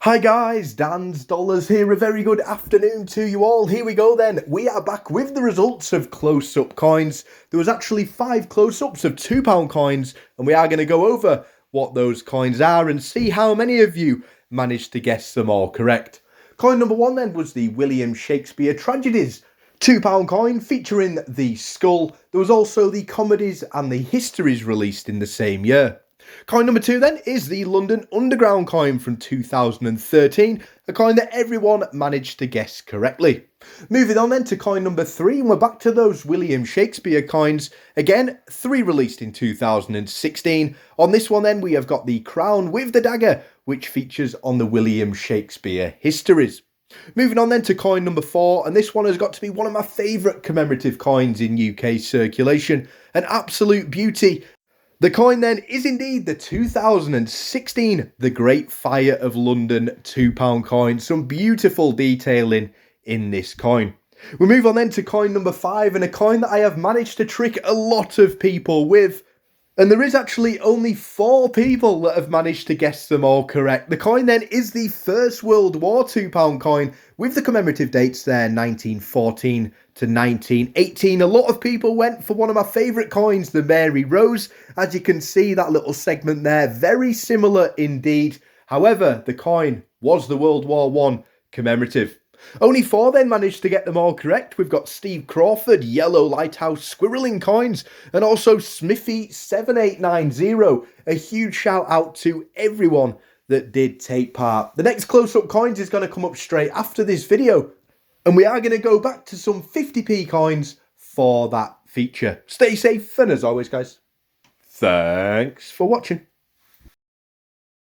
Hi guys, Dan's Dollars here. A very good afternoon to you all. Here we go then. We are back with the results of close-up coins. There was actually 5 close-ups of £2 coins, and we are going to go over what those coins are and see how many of you managed to guess them all correct. Coin number 1 then was the William Shakespeare Tragedies £2 coin featuring the skull. There was also the comedies and the histories released in the same year. Coin number 2 then is the London Underground coin from 2013, a coin that everyone managed to guess correctly. Moving on then to coin number 3, and we're back to those William Shakespeare coins. Again, 3 released in 2016. On this one then we have got the crown with the dagger, which features on the William Shakespeare histories. Moving on then to coin number 4, and this one has got to be one of my favourite commemorative coins in UK circulation. An absolute beauty. The coin then is indeed the 2016 The Great Fire of London £2 coin. Some beautiful detailing in this coin. We move on then to coin number 5, and a coin that I have managed to trick a lot of people with. And there is actually only 4 people that have managed to guess them all correct. The coin then is the First World War £2 coin with the commemorative dates there, 1914 to 1918. A lot of people went for one of my favourite coins, the Mary Rose. As you can see, that little segment there, very similar indeed. However, the coin was the World War I commemorative. Only 4 then managed to get them all correct. We've got Steve Crawford, Yellow Lighthouse Squirreling coins, and also Smithy 7890. A huge shout out to everyone that did take part. The next close-up coins is going to come up straight after this video, and we are going to go back to some 50p coins for that feature. Stay safe, and as always guys, thanks for watching.